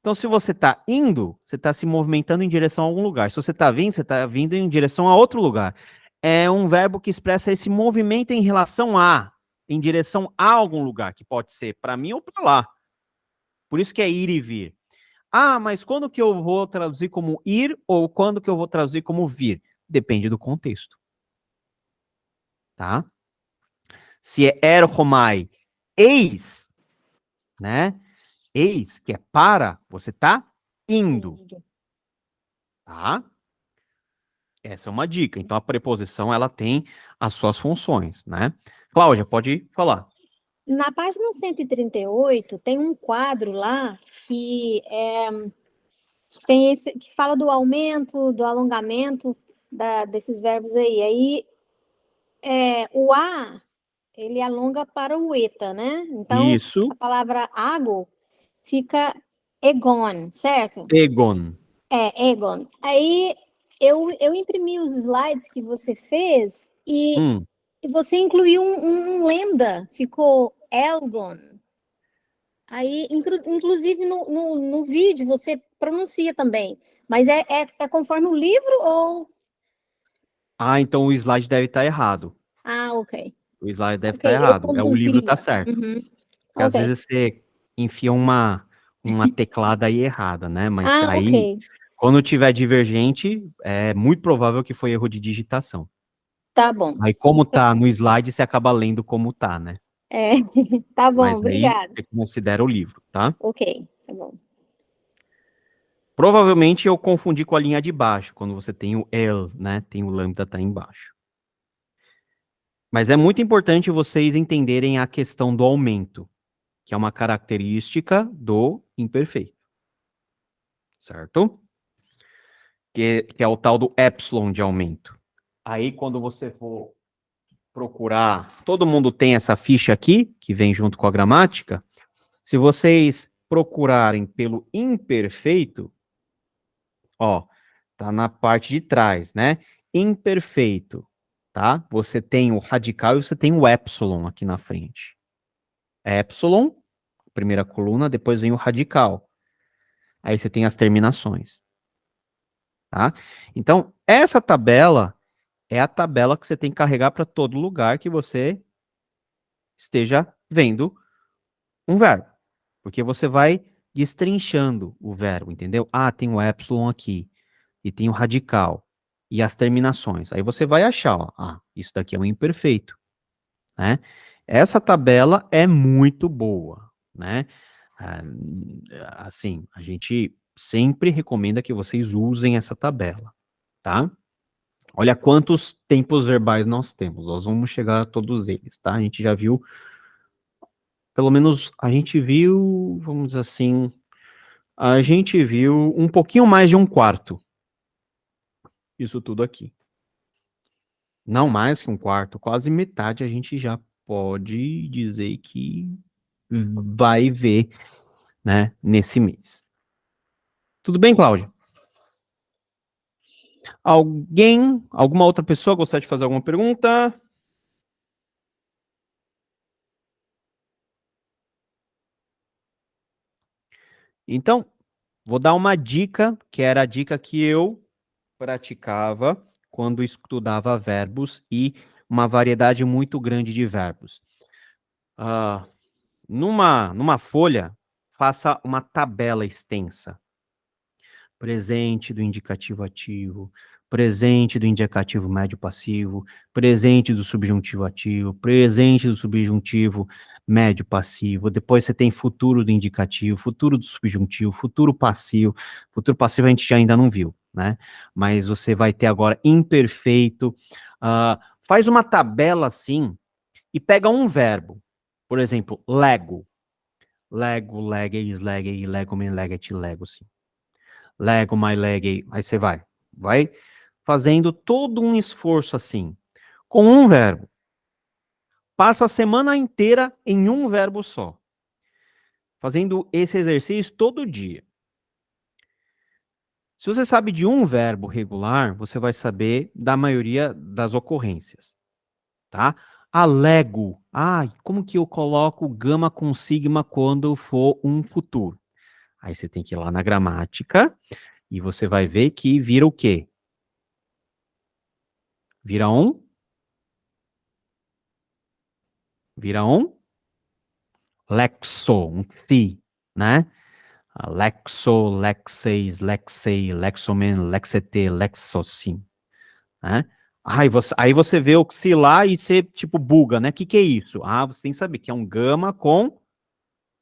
Então, se você está indo, você está se movimentando em direção a algum lugar. Se você está vindo, você está vindo em direção a outro lugar. É um verbo que expressa esse movimento em relação a, em direção a algum lugar, que pode ser para mim ou para lá. Por isso que é ir e vir. Ah, mas quando que eu vou traduzir como ir ou quando que eu vou traduzir como vir? Depende do contexto. Tá? Se é erhomai, eis, né? Eis, que é para, você tá indo. Tá? Essa é uma dica. Então, a preposição, ela tem as suas funções, né? Cláudia, pode falar. Na página 138, tem um quadro lá que tem esse que fala do aumento, do alongamento desses verbos aí. Aí o a ele alonga para o eta, né? Então Isso. a palavra ago fica egon, certo? Egon. Egon. Aí eu imprimi os slides que você fez e você incluiu um lambda, ficou Elgon. Aí, inclusive no vídeo, você pronuncia também. Mas é conforme o livro ou... Ah, então o slide deve estar errado. Ah, ok. O slide deve Ok, estar errado. eu O livro está conduzia. certo. Uhum. Porque às Ok. vezes você enfia uma teclada aí errada, né? Mas Ah, aí, ok. quando tiver divergente, é muito provável que foi erro de digitação. Tá bom. Aí, como tá no slide, você acaba lendo como tá, né? Tá bom, Mas aí obrigada. você considera o livro, tá? Ok, tá bom. Provavelmente eu confundi com a linha de baixo, quando você tem o el, né? Tem o lambda tá embaixo. Mas é muito importante vocês entenderem a questão do aumento, que é uma característica do imperfeito. Certo? Que é o tal do epsilon de aumento. Aí, quando você for procurar, todo mundo tem essa ficha aqui, que vem junto com a gramática. Se vocês procurarem pelo imperfeito, ó, tá na parte de trás, né? Imperfeito, tá? Você tem o radical e você tem o epsilon aqui na frente. Epsilon, primeira coluna, depois vem o radical. Aí você tem as terminações. Tá? Então, essa tabela é a tabela que você tem que carregar para todo lugar que você esteja vendo um verbo. Porque você vai destrinchando o verbo, entendeu? Ah, tem o epsilon aqui, e tem o radical, e as terminações. Aí você vai achar, ó, isso daqui é um imperfeito, né? Essa tabela é muito boa, né? Assim, a gente sempre recomenda que vocês usem essa tabela, tá? Olha quantos tempos verbais nós temos. Nós vamos chegar a todos eles, tá? A gente já viu, pelo menos a gente viu, vamos dizer assim, a gente viu um pouquinho mais de um quarto. Isso tudo aqui. Não mais que um quarto, quase metade a gente já pode dizer que vai ver, né, nesse mês. Tudo bem, Cláudia? Alguma outra pessoa gostaria de fazer alguma pergunta? Então, vou dar uma dica, que era a dica que eu praticava quando estudava verbos e uma variedade muito grande de verbos. Numa folha, faça uma tabela extensa. Presente do indicativo ativo, presente do indicativo médio passivo, presente do subjuntivo ativo, presente do subjuntivo médio passivo, depois você tem futuro do indicativo, futuro do subjuntivo, futuro passivo a gente ainda não viu, né? Mas você vai ter agora imperfeito, Faz uma tabela assim e pega um verbo. Por exemplo, Lego. Lego, legues, legue, legomen, leget, lego, sim. Lego, my leg, aí você vai fazendo todo um esforço assim, com um verbo. Passa a semana inteira em um verbo só, fazendo esse exercício todo dia. Se você sabe de um verbo regular, você vai saber da maioria das ocorrências, tá? Alego. Como que eu coloco gama com sigma quando for um futuro? Aí você tem que ir lá na gramática e você vai ver que vira o quê? Vira um lexo, um si, né? Lexo, lexeis, lexei, lexomen, lexete, lexocin, né? Aí você vê o si lá e você, tipo, buga, né? O que é isso? Você tem que saber que é um gama com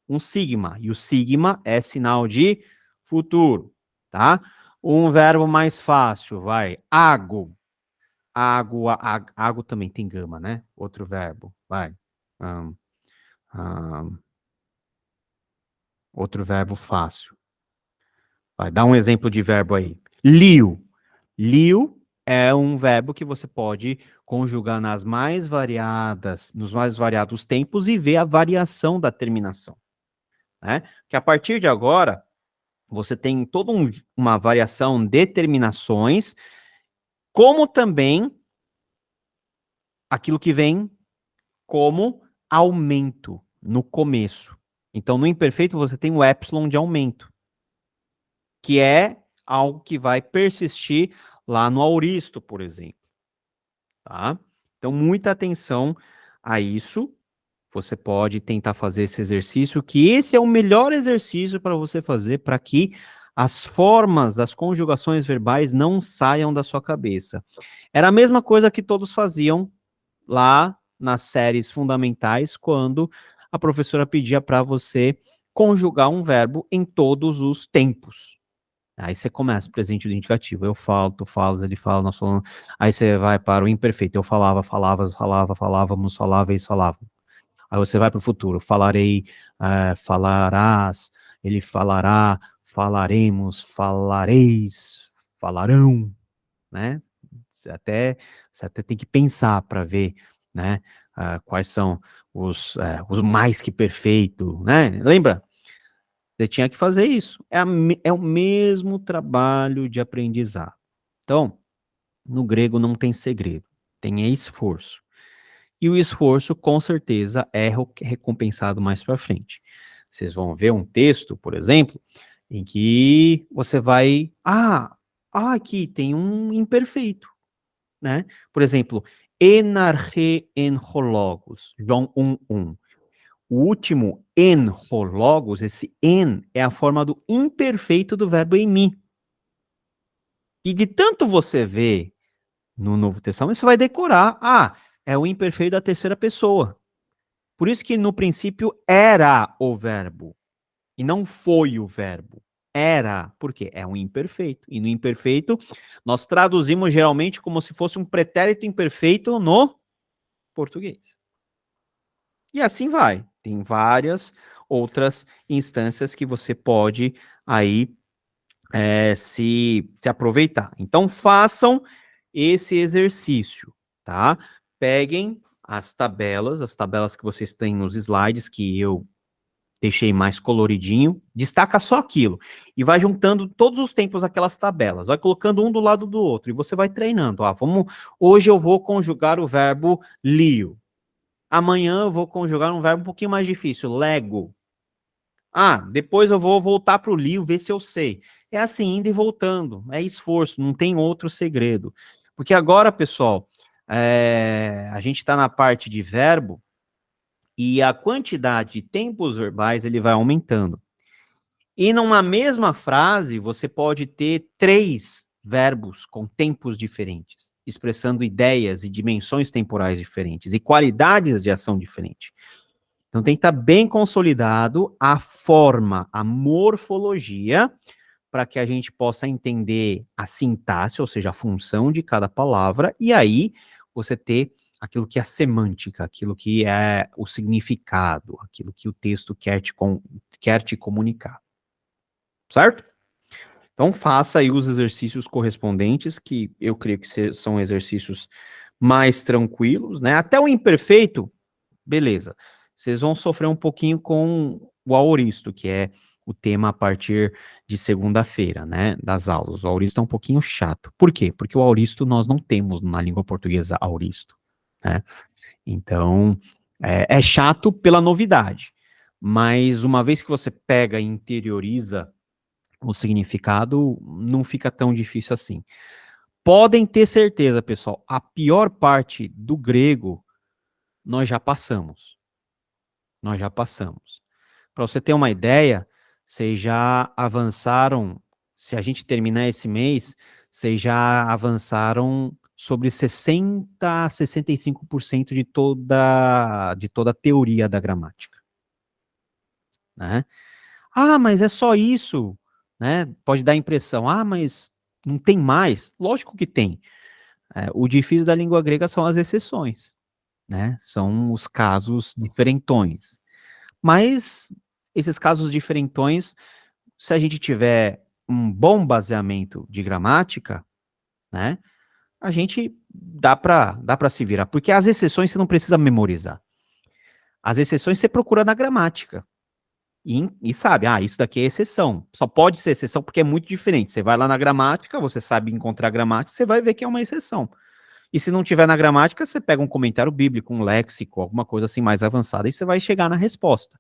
um sigma, e o sigma é sinal de futuro, tá? Um verbo mais fácil, ago. Ago também tem gama, né? Outro verbo, outro verbo fácil. Dá um exemplo de verbo aí. Liu. Liu é um verbo que você pode conjugar nos mais variados tempos e ver a variação da terminação, né? Que a partir de agora, você tem toda uma variação de terminações, como também aquilo que vem como aumento no começo. Então, no imperfeito, você tem o epsilon de aumento, que é algo que vai persistir lá no auristo, por exemplo. Tá? Então, muita atenção a isso. Você pode tentar fazer esse exercício, que esse é o melhor exercício para você fazer para que as formas das conjugações verbais não saiam da sua cabeça. Era a mesma coisa que todos faziam lá nas séries fundamentais, quando a professora pedia para você conjugar um verbo em todos os tempos. Aí você começa, presente do indicativo. Eu falo, tu falas, ele fala, nós falamos. Aí você vai para o imperfeito. Eu falava, falavas, falávamos, faláveis, falavam. Aí você vai para o futuro. Falarei, falarás, ele falará, falaremos, falareis, falarão, né? Você até tem que pensar para ver, né? Quais são os mais que perfeito, né? Lembra? Você tinha que fazer isso. É o mesmo trabalho de aprendizado. Então, no grego não tem segredo, tem esforço. E o esforço, com certeza, é recompensado mais para frente. Vocês vão ver um texto, por exemplo, em que você vai... aqui tem um imperfeito, né? Por exemplo, enarche enhologos, João 1:1. O último enhologos, esse en é a forma do imperfeito do verbo em mim. E de tanto você ver no Novo Testamento, você vai decorar. É o imperfeito da terceira pessoa. Por isso que no princípio era o verbo e não foi o verbo. Era, porque é um imperfeito. E no imperfeito, nós traduzimos geralmente como se fosse um pretérito imperfeito no português. E assim vai. Tem várias outras instâncias que você pode aí se aproveitar. Então, façam esse exercício, tá? Peguem as tabelas que vocês têm nos slides, que eu deixei mais coloridinho, destaca só aquilo, e vai juntando todos os tempos aquelas tabelas, vai colocando um do lado do outro, e você vai treinando. Hoje eu vou conjugar o verbo lio. Amanhã eu vou conjugar um verbo um pouquinho mais difícil, lego. Depois eu vou voltar para o lio, ver se eu sei. É assim, indo e voltando, é esforço, não tem outro segredo. Porque agora, pessoal, a gente está na parte de verbo, e a quantidade de tempos verbais ele vai aumentando. E numa mesma frase, você pode ter 3 verbos com tempos diferentes, expressando ideias e dimensões temporais diferentes, e qualidades de ação diferentes. Então tem que estar bem consolidado a forma, a morfologia, para que a gente possa entender a sintaxe, ou seja, a função de cada palavra, e aí você ter aquilo que é semântica, aquilo que é o significado, aquilo que o texto quer te comunicar. Certo? Então, faça aí os exercícios correspondentes, que eu creio que são exercícios mais tranquilos, né? Até o imperfeito, beleza. Vocês vão sofrer um pouquinho com o aoristo, que é o tema a partir de segunda-feira, né, das aulas. O aoristo é um pouquinho chato. Por quê? Porque o aoristo nós não temos na língua portuguesa aoristo, né? Então, é chato pela novidade. Mas uma vez que você pega e interioriza o significado, não fica tão difícil assim. Podem ter certeza, pessoal, a pior parte do grego nós já passamos. Nós já passamos. Para você ter uma ideia, vocês já avançaram, se a gente terminar esse mês, vocês já avançaram sobre 60 a 65% de toda a teoria da gramática. Né? Ah, mas é só isso, né? Pode dar a impressão, mas não tem mais. Lógico que tem. O difícil da língua grega são as exceções, né? São os casos diferentões. Mas esses casos diferentões, se a gente tiver um bom baseamento de gramática, né? A gente dá para se virar, porque as exceções você não precisa memorizar. As exceções você procura na gramática. E sabe, isso daqui é exceção. Só pode ser exceção porque é muito diferente. Você vai lá na gramática, você sabe encontrar a gramática, você vai ver que é uma exceção. E se não tiver na gramática, você pega um comentário bíblico, um léxico, alguma coisa assim mais avançada, e você vai chegar na resposta,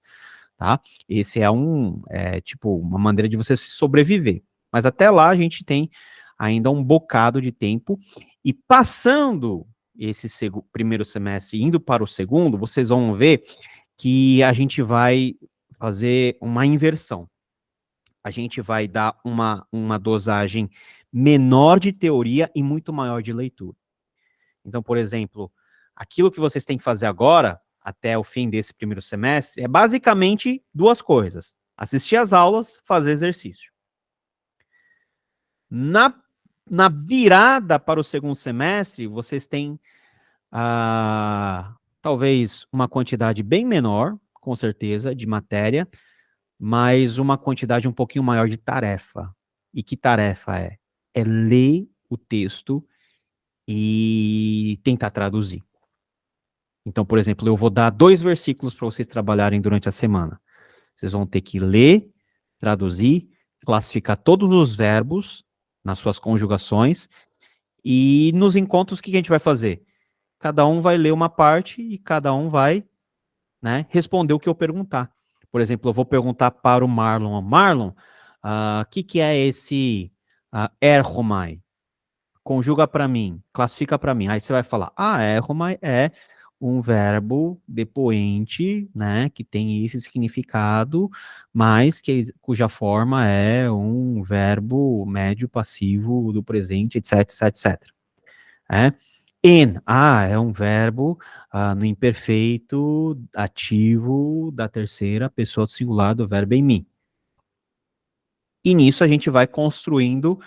tá? Esse é tipo uma maneira de você se sobreviver. Mas até lá a gente tem ainda um bocado de tempo, e passando esse primeiro semestre, indo para o segundo, vocês vão ver que a gente vai fazer uma inversão. A gente vai dar uma dosagem menor de teoria e muito maior de leitura. Então, por exemplo, aquilo que vocês têm que fazer agora, até o fim desse primeiro semestre, é basicamente duas coisas: assistir às aulas, fazer exercício. Na virada para o segundo semestre, vocês têm talvez uma quantidade bem menor, com certeza, de matéria, mas uma quantidade um pouquinho maior de tarefa. E que tarefa é? É ler o texto e tentar traduzir. Então, por exemplo, eu vou dar 2 versículos para vocês trabalharem durante a semana. Vocês vão ter que ler, traduzir, classificar todos os verbos nas suas conjugações, e nos encontros o que a gente vai fazer? Cada um vai ler uma parte e cada um vai, né, responder o que eu perguntar. Por exemplo, eu vou perguntar para o Marlon: Marlon, o que é esse erchomai? Conjuga para mim, classifica para mim. Aí você vai falar: erchomai é um verbo depoente, né, que tem esse significado, mas cuja forma é um verbo médio passivo do presente, etc, etc, etc. É um verbo no imperfeito ativo da terceira pessoa do singular do verbo em mim. E nisso a gente vai construindo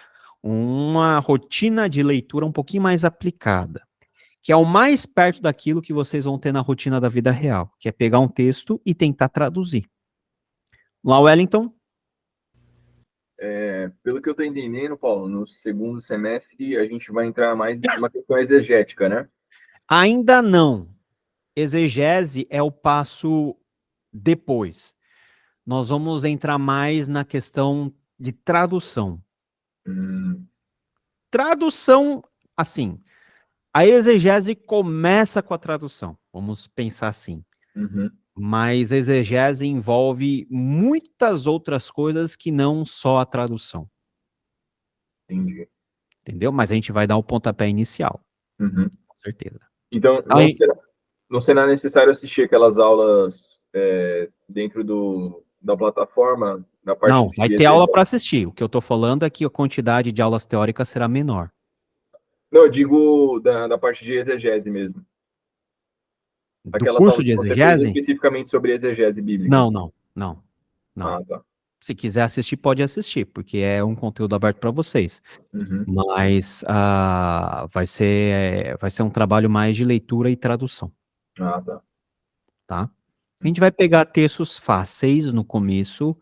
uma rotina de leitura um pouquinho mais aplicada, que é o mais perto daquilo que vocês vão ter na rotina da vida real, que é pegar um texto e tentar traduzir. Lá, Wellington? Pelo que eu estou entendendo, Paulo, no segundo semestre a gente vai entrar mais numa questão exegética, né? Ainda não. Exegese é o passo depois. Nós vamos entrar mais na questão de tradução. Tradução, assim, a exegese começa com a tradução, vamos pensar assim. Mas a exegese envolve muitas outras coisas que não só a tradução. Entendi. Entendeu? Mas a gente vai dar o pontapé inicial, com certeza. Então, não será necessário assistir aquelas aulas dentro da plataforma? Na parte não, vai ter aula para assistir. O que eu estou falando é que a quantidade de aulas teóricas será menor. Não, eu digo da parte de exegese mesmo. Do curso de exegese? Especificamente sobre exegese bíblica. Não. Tá. se quiser assistir, pode assistir, porque é um conteúdo aberto para vocês. Uhum. Mas vai ser um trabalho mais de leitura e tradução, Ah, tá. tá? A gente vai pegar textos fáceis no começo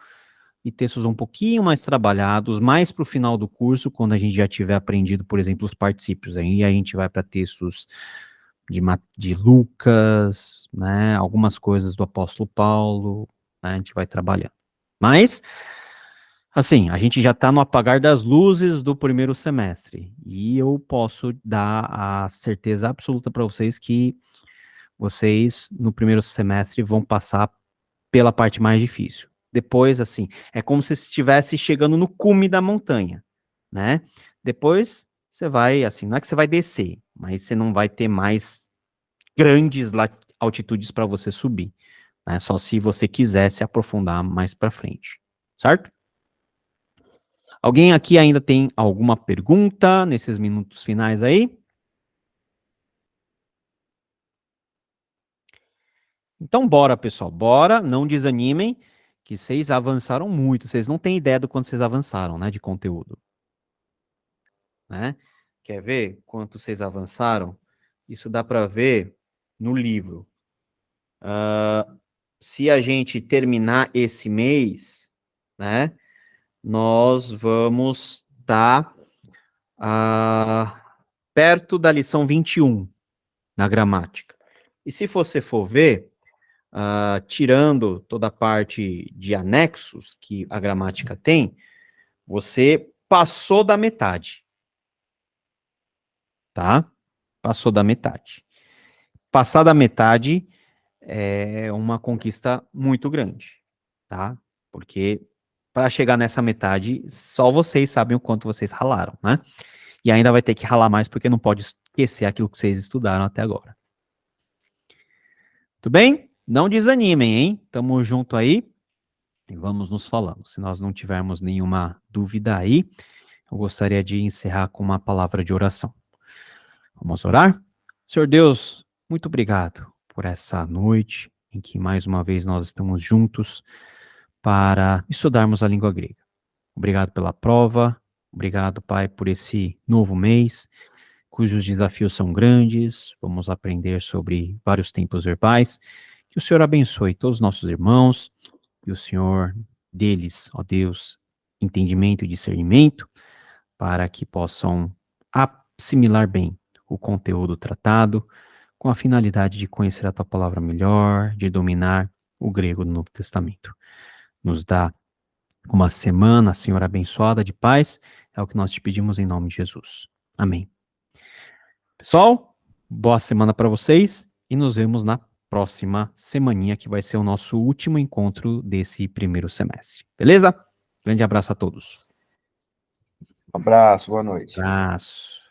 e textos um pouquinho mais trabalhados, mais para o final do curso, quando a gente já tiver aprendido, por exemplo, os particípios. Aí a gente vai para textos de Lucas, né, algumas coisas do apóstolo Paulo, né, a gente vai trabalhando. Mas, assim, a gente já está no apagar das luzes do primeiro semestre, e eu posso dar a certeza absoluta para vocês que vocês, no primeiro semestre, vão passar pela parte mais difícil. Depois, assim, é como se estivesse chegando no cume da montanha, né? Depois, você vai, assim, não é que você vai descer, mas você não vai ter mais grandes altitudes para você subir, né? Só se você quiser se aprofundar mais para frente, certo? Alguém aqui ainda tem alguma pergunta nesses minutos finais aí? Então, bora, pessoal, bora, não desanimem, que vocês avançaram muito, vocês não têm ideia do quanto vocês avançaram, né, de conteúdo, né? Quer ver quanto vocês avançaram? Isso dá para ver no livro. Se a gente terminar esse mês, né, nós vamos estar perto da lição 21 na gramática. E se você for ver, tirando toda a parte de anexos que a gramática tem, você passou da metade. Tá? Passou da metade. Passar da metade é uma conquista muito grande, tá? Porque para chegar nessa metade, só vocês sabem o quanto vocês ralaram, né? E ainda vai ter que ralar mais porque não pode esquecer aquilo que vocês estudaram até agora. Tudo bem? Não desanimem, hein? Tamo junto aí e vamos nos falando. Se nós não tivermos nenhuma dúvida aí, eu gostaria de encerrar com uma palavra de oração. Vamos orar? Senhor Deus, muito obrigado por essa noite em que mais uma vez nós estamos juntos para estudarmos a língua grega. Obrigado pela prova, obrigado, Pai, por esse novo mês, cujos desafios são grandes. Vamos aprender sobre vários tempos verbais. Que o Senhor abençoe todos os nossos irmãos, que o Senhor deles, ó Deus, entendimento e discernimento, para que possam assimilar bem o conteúdo tratado, com a finalidade de conhecer a Tua palavra melhor, de dominar o grego do Novo Testamento. Nos dá uma semana, Senhor, abençoada de paz, é o que nós te pedimos em nome de Jesus. Amém. Pessoal, boa semana para vocês e nos vemos na próxima semaninha, que vai ser o nosso último encontro desse primeiro semestre. Beleza? Grande abraço a todos. Um abraço, boa noite. Abraço.